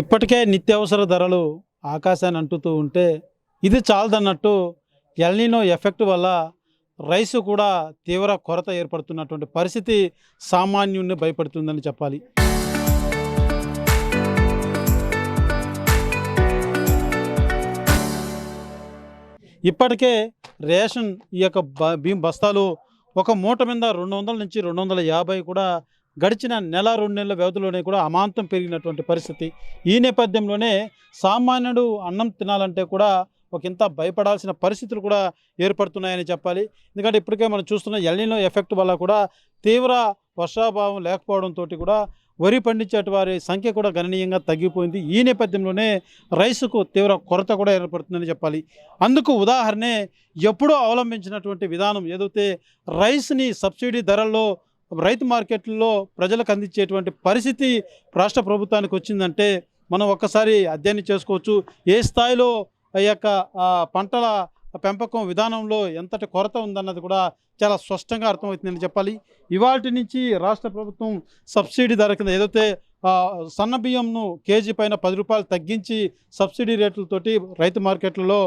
ఇప్పటికే నిత్యావసర ధరలు ఆకాశాన్ని అంటుతూ ఉంటే ఇది చాలదన్నట్టు ఎల్నినో ఎఫెక్ట్ వల్ల రైసు కూడా తీవ్ర కొరత ఏర్పడుతున్నటువంటి పరిస్థితి సామాన్యుడిని భయపడుతుందని చెప్పాలి. ఇప్పటికే రేషన్ ఈ యొక్క బియ్యం బస్తాలు ఒక మూట మీద 200 నుంచి 250 కూడా గడిచిన నెల 2 నెలల వ్యవధిలోనే కూడా అమాంతం పెరిగినటువంటి పరిస్థితి. ఈ నేపథ్యంలోనే సామాన్యుడు అన్నం తినాలంటే కూడా ఒకంత భయపడాల్సిన పరిస్థితులు కూడా ఏర్పడుతున్నాయని చెప్పాలి. ఎందుకంటే ఇప్పటికే మనం చూస్తున్న ఎల్నినో ఎఫెక్ట్ వల్ల కూడా తీవ్ర వర్షాభావం లేకపోవడంతో కూడా వరి పండించేటి వారి సంఖ్య కూడా గణనీయంగా తగ్గిపోయింది. ఈ నేపథ్యంలోనే రైసుకు తీవ్ర కొరత కూడా ఏర్పడుతుందని చెప్పాలి. అందుకు ఉదాహరణే ఎప్పుడూ అవలంబించినటువంటి విధానం ఏదైతే రైస్ని సబ్సిడీ ధరల్లో రైతు మార్కెట్లలో ప్రజలకు అందించేటువంటి పరిస్థితి రాష్ట్ర ప్రభుత్వానికి వచ్చిందంటే మనం ఒక్కసారి అధ్యయనం చేసుకోవచ్చు. ఏ స్థాయిలో ఈ యొక్క పంటల పెంపకం విధానంలో ఎంతటి కొరత ఉందన్నది కూడా చాలా స్పష్టంగా అర్థమవుతుందని చెప్పాలి. ఇవాటి నుంచి రాష్ట్ర ప్రభుత్వం సబ్సిడీ ధర కింద ఏదైతే సన్న బియ్యంను కేజీ పైన 10 రూపాయలు తగ్గించి సబ్సిడీ రేట్లతోటి రైతు మార్కెట్లలో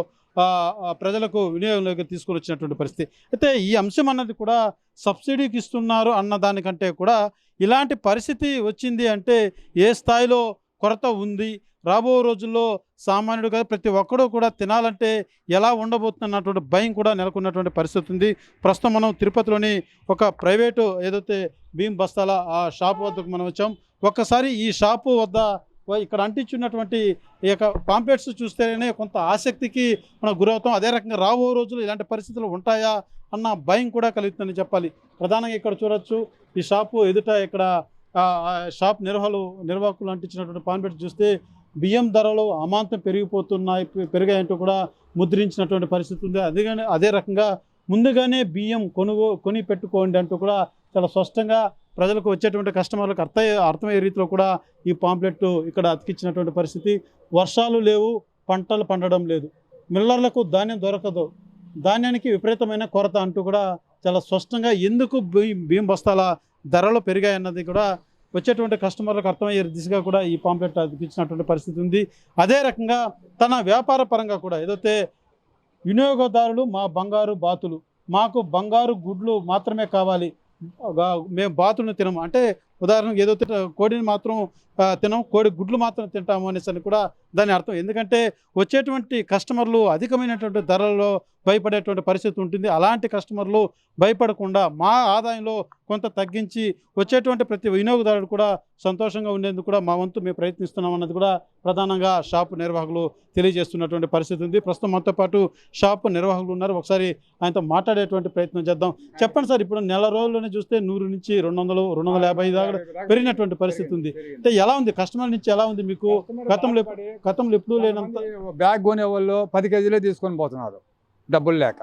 ప్రజలకు వినియోగంలోకి తీసుకొని వచ్చినటువంటి పరిస్థితి. అయితే ఈ అంశం అన్నది కూడా సబ్సిడీకి ఇస్తున్నారు అన్న దానికంటే కూడా ఇలాంటి పరిస్థితి వచ్చింది అంటే ఏ స్థాయిలో కొరత ఉంది, రాబో రోజుల్లో సామాన్యుడుగా ప్రతి ఒక్కడూ కూడా తినాలంటే ఎలా ఉండబోతున్నటువంటి భయం కూడా నెలకొన్నటువంటి పరిస్థితి ఉంది. ప్రస్తుతం మనం తిరుపతిలోని ఒక ప్రైవేటు ఏదైతే బియ్యం బస్తాల ఆ షాపు వద్దకు మనం వచ్చాం. ఒక్కసారి ఈ షాపు వద్ద ఇక్కడ అంటించున్నటువంటి ఈ యొక్క పాంప్లెట్స్ చూస్తేనే కొంత ఆసక్తికి మనం గురవుతాం. అదే రకంగా రాబో రోజులు ఇలాంటి పరిస్థితులు ఉంటాయా అన్న భయం కూడా కలుగుతుందని చెప్పాలి. ప్రధానంగా ఇక్కడ చూడొచ్చు, ఈ షాపు ఎదుట ఇక్కడ షాప్ నిర్వాహకులు అంటించినటువంటి పాంప్లెట్స్ చూస్తే బియ్యం ధరలు అమాంతం పెరిగాయంటూ కూడా ముద్రించినటువంటి పరిస్థితి ఉంది. అదే రకంగా ముందుగానే బియ్యం కొని పెట్టుకోండి అంటూ కూడా చాలా స్పష్టంగా ప్రజలకు వచ్చేటువంటి కస్టమర్లకు అర్థమయ్యే రీతిలో కూడా ఈ పాంప్లెట్ ఇక్కడ అతికించినటువంటి పరిస్థితి. వర్షాలు లేవు, పంటలు పండడం లేదు, మిల్లర్లకు ధాన్యం దొరకదు, ధాన్యానికి విపరీతమైన కొరత అంటూ కూడా చాలా స్పష్టంగా ఎందుకు బియ్యం బస్తాల ధరలు పెరిగాయన్నది కూడా వచ్చేటువంటి కస్టమర్లకు అర్థమయ్యే దిశగా కూడా ఈ పాంప్లెట్ అతికించినటువంటి పరిస్థితి ఉంది. అదే రకంగా తన వ్యాపార పరంగా కూడా ఏదైతే వినియోగదారులు మా బంగారు బాతులు, మాకు బంగారు గుడ్లు మాత్రమే కావాలి, మేము బాతులను తినము అంటే ఉదాహరణకు ఏదైతే కోడిని మాత్రం తినము, కోడి గుడ్లు మాత్రం తింటాము అనేసి కూడా దాని అర్థం. ఎందుకంటే వచ్చేటువంటి కస్టమర్లు అధికమైనటువంటి ధరల్లో భయపడేటువంటి పరిస్థితి ఉంటుంది. అలాంటి కస్టమర్లు భయపడకుండా మా ఆదాయంలో కొంత తగ్గించి వచ్చేటువంటి ప్రతి వినియోగదారుడు కూడా సంతోషంగా ఉండేందుకు కూడా మా వంతు మేము ప్రయత్నిస్తున్నాం అన్నది కూడా ప్రధానంగా షాపు నిర్వాహకులు తెలియజేస్తున్నటువంటి పరిస్థితి ఉంది. ప్రస్తుతం మనతో పాటు షాపు నిర్వాహకులు ఉన్నారు. ఒకసారి ఆయనతో మాట్లాడేటువంటి ప్రయత్నం చేద్దాం. చెప్పండి సార్, ఇప్పుడు నెల రోజుల్లోనే చూస్తే 100 నుంచి 200, 250 దాకా పెరిగినటువంటి పరిస్థితి ఉంది. అంటే ఎలా ఉంది కస్టమర్ నుంచి, ఎలా ఉంది మీకు? గతంలో ఎప్పుడు లేనంత బ్యాగ్ కొనే వాళ్ళు 10 కేజీలే తీసుకొని పోతున్నారు డబ్బులు లేక.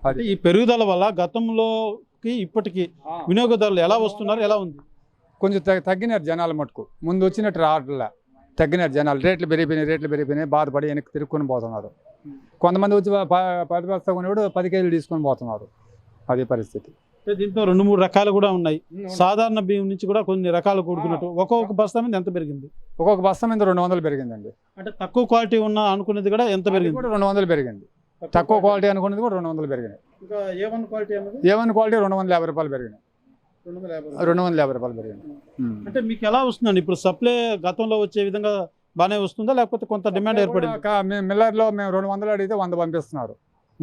అది ఈ పెరుగుదల వల్ల గతంలోకి ఇప్పటికీ వినియోగదారులు ఎలా వస్తున్నారు, ఎలా ఉంది? కొంచెం తగ్గినారు జనాలు మటుకు. ముందు వచ్చినట్టు రావట్లే, తగ్గినారు జనాలు. రేట్లు పెరిగిపోయినాయి బాధపడి వెనక్కి తిరుక్కొని పోతున్నారు. కొంతమంది వచ్చి 10 బస్తా కొనేవాడు 10 కేజీలు తీసుకొని పోతున్నారు. అది పరిస్థితి. దీంట్లో 2-3 రకాలు కూడా ఉన్నాయి. సాధారణ బియ్యం నుంచి కూడా కొన్ని రకాలు కూడుకున్నట్టు ఒక్కొక్క బస్తా మీద ఎంత పెరిగింది? ఒక్కొక్క బస్తా మీద 200 పెరిగిందండి. అంటే తక్కువ క్వాలిటీ ఉన్న అనుకునేది కూడా ఎంత పెరిగింది? 200 పెరిగింది. తక్కువ క్వాలిటీ అనుకునేది కూడా 200 పెరిగినాయి. ఇంకా A1 క్వాలిటీ A1 క్వాలిటీ 250 రూపాయలు పెరిగినాయి. 250 రూపాయలు పెరిగినాయి. అంటే మీకు ఎలా వస్తుందండి ఇప్పుడు సప్లై? గతంలో వచ్చే విధంగా బాగానే వస్తుందా లేకపోతే కొంత డిమాండ్ ఏర్పడింది? మేము మిల్లర్లో మేము 200 అడిగితే 100 పంపిస్తున్నారు.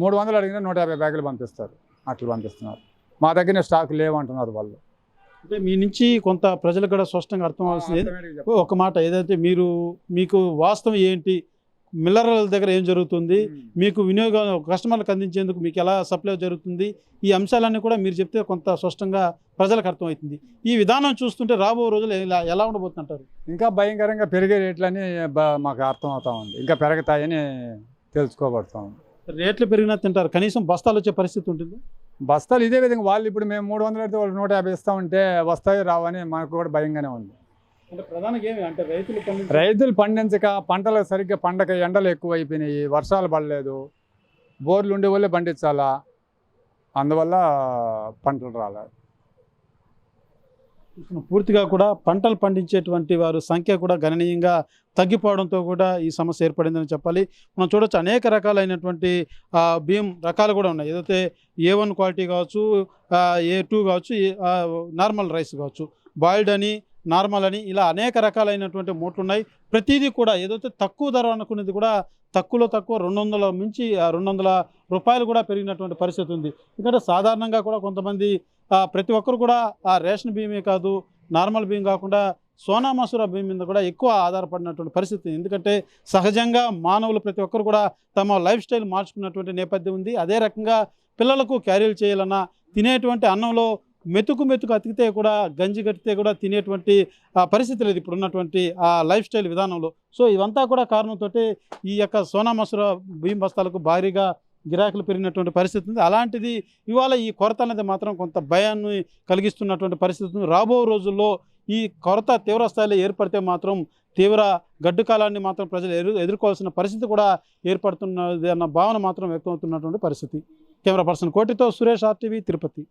300 అడిగితే 150 బ్యాగులు పంపిస్తారు. అట్లా పంపిస్తున్నారు. మా దగ్గర స్టాక్ లేవంటున్నారు వాళ్ళు. అంటే మీ నుంచి కొంత ప్రజలకు కూడా స్పష్టంగా అర్థం అవ్వాల్సింది ఒక మాట ఏదైతే మీకు వాస్తవం ఏంటి, మిల్లర్ల దగ్గర ఏం జరుగుతుంది, మీకు వినియోగం కస్టమర్లకు అందించేందుకు మీకు ఎలా సప్లై జరుగుతుంది, ఈ అంశాలన్నీ కూడా మీరు చెప్తే కొంత స్పష్టంగా ప్రజలకు అర్థమవుతుంది. ఈ విధానం చూస్తుంటే రాబో రోజులు ఎలా ఉండబోతుంటారు? ఇంకా భయంకరంగా పెరిగే రేట్లని మాకు అర్థం అవుతా ఉంది. ఇంకా పెరుగుతాయని తెలుసుకోబడుతూ ఉంది. రేట్లు పెరిగినా తింటారు, కనీసం బస్తాలు వచ్చే పరిస్థితి ఉంటుంది. బస్తాలు ఇదే విధంగా వాళ్ళు ఇప్పుడు మేము 300 అడితే వాళ్ళు 150 ఇస్తామంటే వస్తాయి రావని మనకు కూడా భయంగానే ఉంది. అంటే ప్రధానంగా ఏమి అంటే రైతులు పండించక, పంటలు సరిగ్గా పండక, ఎండలు ఎక్కువ అయిపోయినాయి, వర్షాలు పడలేదు, బోర్లు ఉండే వాళ్ళే పండించాలా, అందువల్ల పంటలు రాలేదు. పూర్తిగా కూడా పంటలు పండించేటువంటి వారు సంఖ్య కూడా గణనీయంగా తగ్గిపోవడంతో కూడా ఈ సమస్య ఏర్పడిందని చెప్పాలి. మనం చూడొచ్చు అనేక రకాలైనటువంటి బియ్యం రకాలు కూడా ఉన్నాయి. ఏదైతే A1 క్వాలిటీ కావచ్చు, A2 కావచ్చు, నార్మల్ రైస్ కావచ్చు, బాయిల్డ్ అని, నార్మల్ అని, ఇలా అనేక రకాలైనటువంటి మూట్లు ఉన్నాయి. ప్రతిదీ కూడా ఏదైతే తక్కువ ధర అనుకునేది కూడా తక్కువలో తక్కువ 200 మించి 200 రూపాయలు కూడా పెరిగినటువంటి పరిస్థితి ఉంది. ఎందుకంటే సాధారణంగా కూడా కొంతమంది ప్రతి ఒక్కరు కూడా రేషన్ బియ్యమే కాదు, నార్మల్ బియ్యం కాకుండా సోనా మసూరా బియ్యం మీద కూడా ఎక్కువ ఆధారపడినటువంటి పరిస్థితి. ఎందుకంటే సహజంగా మానవులు ప్రతి ఒక్కరు కూడా తమ లైఫ్ స్టైల్ మార్చుకున్నటువంటి నేపథ్యం ఉంది. అదే రకంగా పిల్లలకు క్యారీలు చేయాలన్నా, తినేటువంటి అన్నంలో మెతుకు అతికితే కూడా, గంజి కట్టితే కూడా తినేటువంటి పరిస్థితి లేదు ఇప్పుడున్నటువంటి లైఫ్ స్టైల్ విధానంలో. సో ఇవంతా కూడా కారణంతో ఈ యొక్క సోనా మసూరా బియ్యం బస్తాలకు భారీగా గిరాకులు పెరిగినటువంటి పరిస్థితి ఉంది. అలాంటిది ఇవాళ ఈ కొరత అనేది మాత్రం కొంత భయాన్ని కలిగిస్తున్నటువంటి పరిస్థితి ఉంది. రాబో రోజుల్లో ఈ కొరత తీవ్ర స్థాయిలో ఏర్పడితే మాత్రం తీవ్ర గడ్డు కాలాన్ని మాత్రం ప్రజలు ఎదుర్కోవాల్సిన పరిస్థితి కూడా ఏర్పడుతున్నది అన్న భావన మాత్రం వ్యక్తమవుతున్నటువంటి పరిస్థితి. కెమెరా పర్సన్ కోటితో సురేష్, RTV, తిరుపతి.